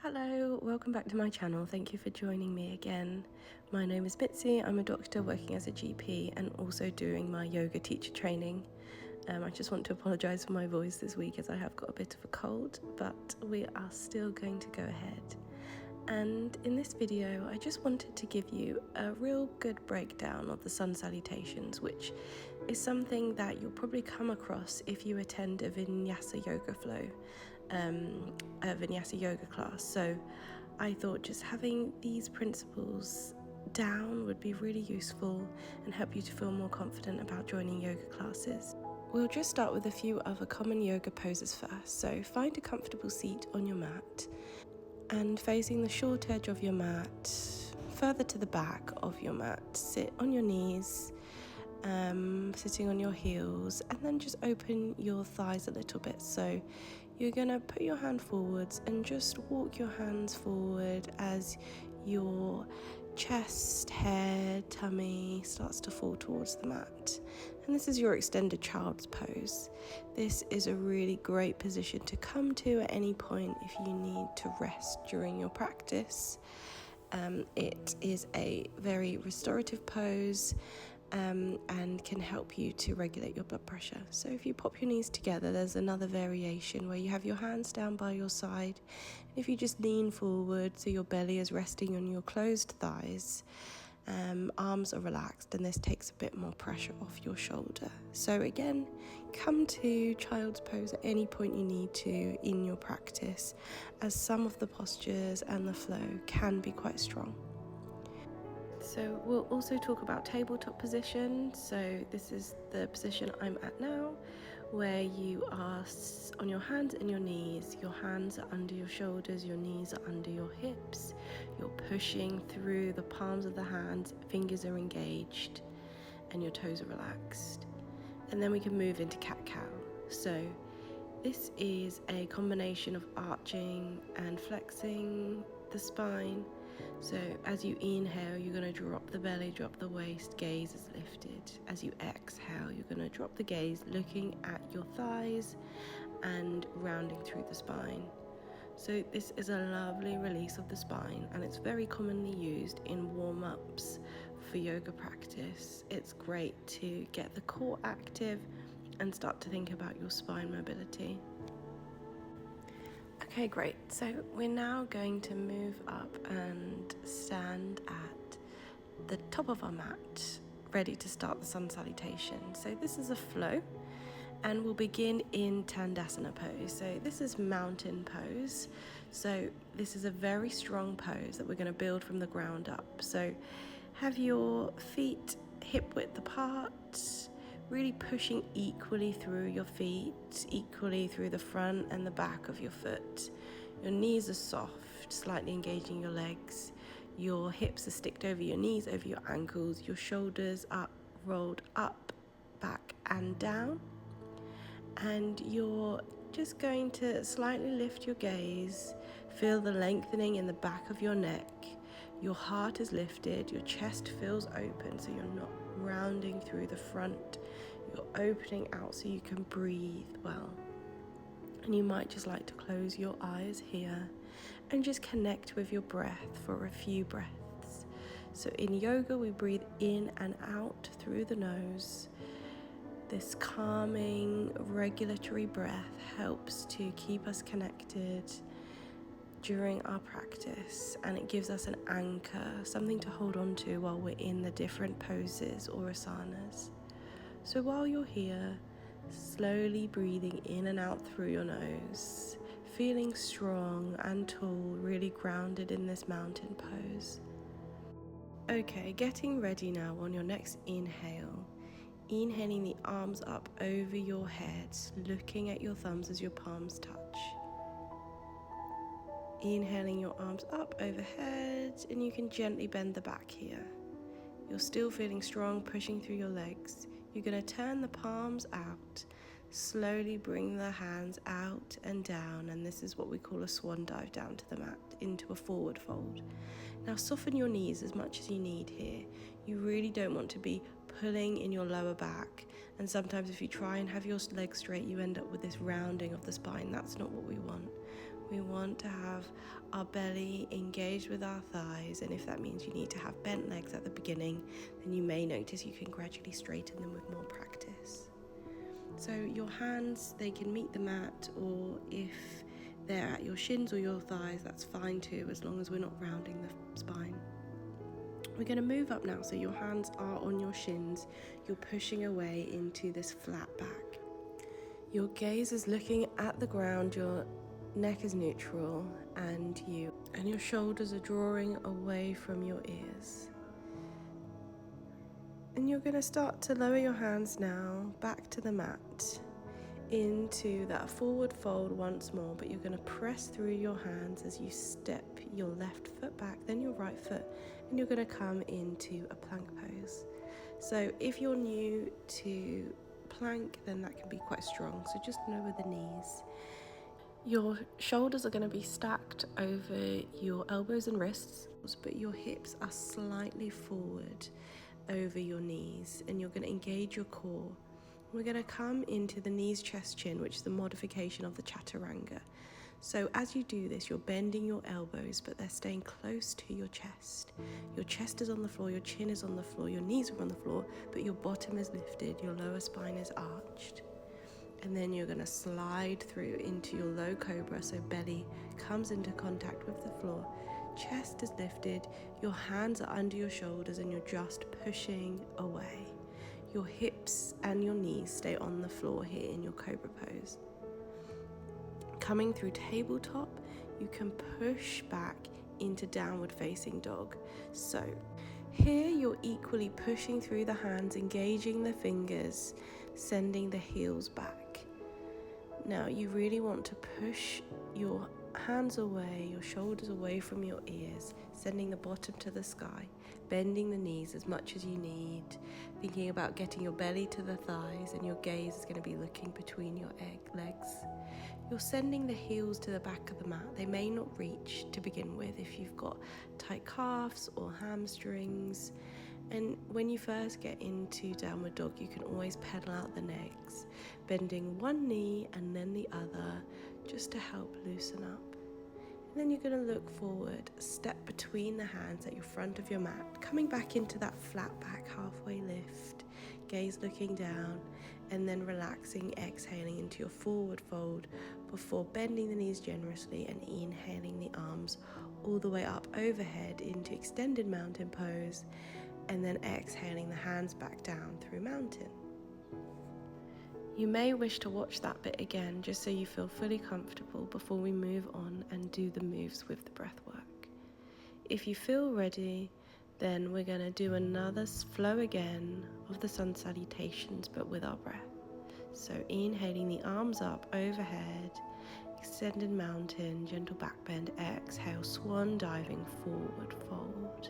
Hello, welcome back to my channel. Thank you for joining me again. My name is Mitzi. I'm a doctor working as a GP and also doing my yoga teacher training. I just want to apologise for my voice this week as I have got a bit of a cold, but we are still going to go ahead. And in this video, I just wanted to give you a real good breakdown of the Sun Salutations, which is something that you'll probably come across if you attend a Vinyasa yoga flow, a Vinyasa yoga class. So I thought just having these principles down would be really useful and help you to feel more confident about joining yoga classes. We'll just start with a few other common yoga poses first. So find a comfortable seat on your mat and facing the short edge of your mat, further to the back of your mat, sit on your knees, sitting on your heels, and then just open your thighs a little bit. So you're going to put your hand forwards and just walk your hands forward as your chest, head, tummy starts to fall towards the mat. And this is your extended child's pose. This is a really great position to come to at any point if you need to rest during your practice. It is a very restorative pose and can help you to regulate your blood pressure. So if you pop your knees together, there's another variation where you have your hands down by your side. If you just lean forward so your belly is resting on your closed thighs, arms are relaxed, and this takes a bit more pressure off your shoulder. So again, come to child's pose at any point you need to in your practice, as some of the postures and the flow can be quite strong. So we'll also talk about tabletop position. So this is the position I'm at now, where you are on your hands and your knees. Your hands are under your shoulders, your knees are under your hips. You're pushing through the palms of the hands, fingers are engaged, and your toes are relaxed. And then we can move into cat-cow. So this is a combination of arching and flexing the spine. So as you inhale, you're going to drop the belly, drop the waist, gaze is lifted. As you exhale, you're going to drop the gaze, looking at your thighs and rounding through the spine. So this is a lovely release of the spine, and it's very commonly used in warm-ups for yoga practice. It's great to get the core active and start to think about your spine mobility. Okay, great. So we're now going to move up and stand at the top of our mat, ready to start the Sun Salutation. So this is a flow, and we'll begin in Tandasana pose. So this is mountain pose. So this is a very strong pose that we're going to build from the ground up. So have your feet hip width apart, really pushing equally through your feet, equally through the front and the back of your foot. Your knees are soft, slightly engaging your legs. Your hips are sticked over your knees, over your ankles. Your shoulders are rolled up, back and down. And you're just going to slightly lift your gaze. Feel the lengthening in the back of your neck. Your heart is lifted, your chest feels open, so you're not rounding through the front. You're opening out so you can breathe well. And you might just like to close your eyes here and just connect with your breath for a few breaths. So in yoga, we breathe in and out through the nose. This calming, regulatory breath helps to keep us connected during our practice, and it gives us an anchor, something to hold on to while we're in the different poses or asanas. So while you're here, slowly breathing in and out through your nose, feeling strong and tall, really grounded in this mountain pose. Okay, getting ready now on your next inhale. Inhaling the arms up over your head, looking at your thumbs as your palms touch. Inhaling your arms up overhead, and you can gently bend the back here. You're still feeling strong, pushing through your legs. You're going to turn the palms out, slowly bring the hands out and down, and this is what we call a swan dive down to the mat, into a forward fold. Now soften your knees as much as you need here. You really don't want to be pulling in your lower back, and sometimes if you try and have your legs straight, you end up with this rounding of the spine. That's not what we want. We want to have our belly engaged with our thighs, and if that means you need to have bent legs at the beginning, then you may notice you can gradually straighten them with more practice. So your hands, they can meet the mat, or if they're at your shins or your thighs, that's fine too, as long as we're not rounding the spine. We're going to move up now, so your hands are on your shins. You're pushing away into this flat back. Your gaze is looking at the ground, your neck is neutral, and your shoulders are drawing away from your ears. And you're going to start to lower your hands now back to the mat, into that forward fold once more, but you're going to press through your hands as you step your left foot back, then your right foot, and you're going to come into a plank pose. So if you're new to plank, then that can be quite strong, so just lower the knees. Your shoulders are going to be stacked over your elbows and wrists, but your hips are slightly forward over your knees, and you're going to engage your core. We're going to come into the knees, chest, chin, which is the modification of the chaturanga. So as you do this, you're bending your elbows, but they're staying close to your chest. Your chest is on the floor, your chin is on the floor, your knees are on the floor, but your bottom is lifted, your lower spine is arched. And then you're going to slide through into your low cobra, so belly comes into contact with the floor. Chest is lifted, your hands are under your shoulders, and you're just pushing away. Your hips and your knees stay on the floor here in your cobra pose. Coming through tabletop, you can push back into downward facing dog. So here you're equally pushing through the hands, engaging the fingers, sending the heels back. Now you really want to push your hands away, your shoulders away from your ears, sending the bottom to the sky, bending the knees as much as you need, thinking about getting your belly to the thighs, and your gaze is going to be looking between your legs. You're sending the heels to the back of the mat. They may not reach to begin with if you've got tight calves or hamstrings. And when you first get into downward dog, you can always pedal out the legs, bending one knee and then the other, just to help loosen up. And then you're going to look forward, step between the hands at your front of your mat, coming back into that flat back halfway lift, gaze looking down, and then relaxing, exhaling into your forward fold before bending the knees generously and inhaling the arms all the way up overhead into extended mountain pose, and then exhaling the hands back down through mountain. You may wish to watch that bit again just so you feel fully comfortable before we move on and do the moves with the breath work. If you feel ready, then we're going to do another flow again of the Sun Salutations, but with our breath. So inhaling the arms up overhead, extended mountain, gentle back bend, exhale, swan diving forward fold.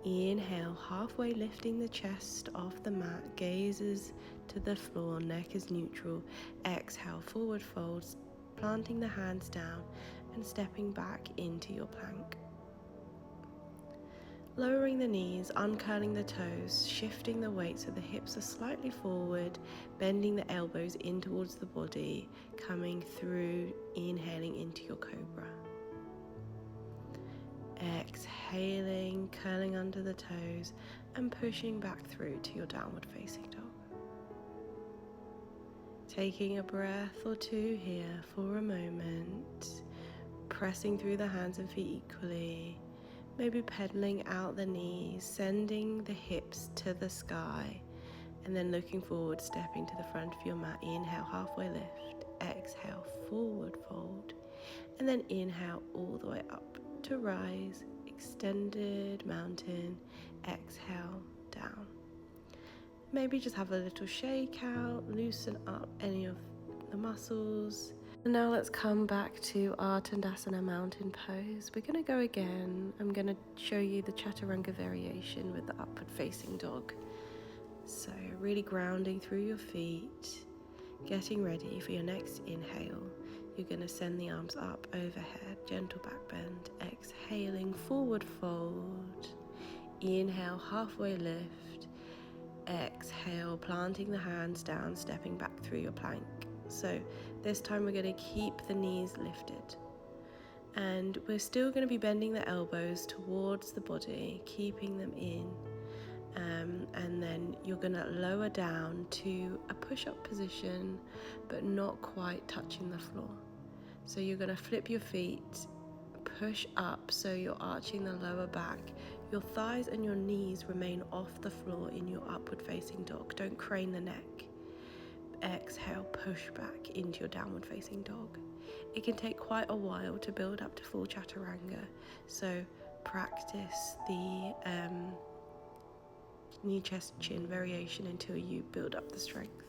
Inhale, halfway lifting the chest off the mat, gazes to the floor, neck is neutral. Exhale, forward folds, planting the hands down and stepping back into your plank. Lowering the knees, uncurling the toes, shifting the weight so the hips are slightly forward, bending the elbows in towards the body, coming through, inhaling into your cobra. Exhaling, curling under the toes and pushing back through to your downward facing dog. Taking a breath or two here for a moment, pressing through the hands and feet equally, maybe pedaling out the knees, sending the hips to the sky, and then looking forward, stepping to the front of your mat. Inhale, halfway lift, exhale, forward fold, and then inhale all the way up to rise, extended mountain, exhale, down. Maybe just have a little shake out, loosen up any of the muscles. And now let's come back to our Tandasana mountain pose. We're going to go again. I'm going to show you the chaturanga variation with the upward facing dog. So really grounding through your feet, getting ready for your next inhale. You're going to send the arms up overhead, gentle back bend, exhaling, forward fold. Inhale, halfway lift. Exhale, planting the hands down, stepping back through your plank. So This time we're going to keep the knees lifted. And we're still going to be bending the elbows towards the body, keeping them in. And then you're going to lower down to a push-up position, but not quite touching the floor. So you're going to flip your feet, push up so you're arching the lower back. Your thighs and your knees remain off the floor in your upward facing dog. Don't crane the neck. Exhale, push back into your downward facing dog. It can take quite a while to build up to full chaturanga, so practice the knee, chest, chin variation until you build up the strength.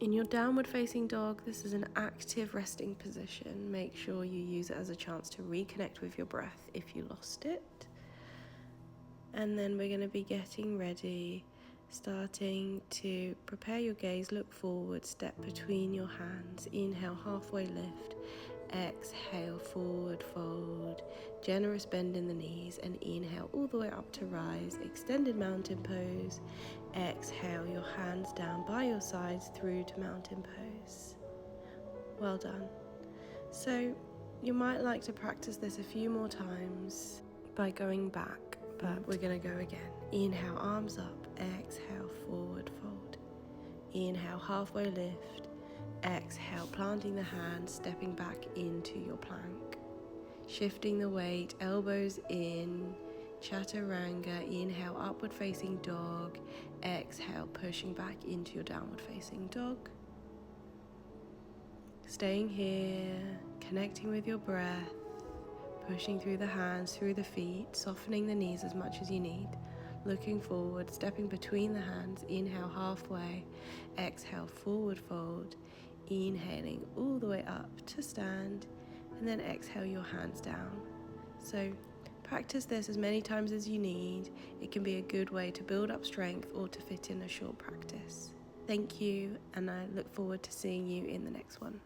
In your downward facing dog, this is an active resting position. Make sure you use it as a chance to reconnect with your breath if you lost it. And then we're going to be getting ready, starting to prepare your gaze, look forward, step between your hands. Inhale, halfway lift. Exhale, forward fold, generous bend in the knees, and inhale all the way up to rise, extended mountain pose. Exhale, your hands down by your sides through to mountain pose. Well done. So you might like to practice this a few more times by going back, but we're going to go again. Inhale, arms up. Exhale, forward fold. Inhale, halfway lift. Exhale, planting the hands, stepping back into your plank. Shifting the weight, elbows in, chaturanga. Inhale, upward facing dog. Exhale, pushing back into your downward facing dog. Staying here, connecting with your breath, pushing through the hands, through the feet, softening the knees as much as you need. Looking forward, stepping between the hands. Inhale, halfway. Exhale, forward fold. Inhaling all the way up to stand, and then exhale your hands down. So practice this as many times as you need. It can be a good way to build up strength or to fit in a short practice. Thank you, and I look forward to seeing you in the next one.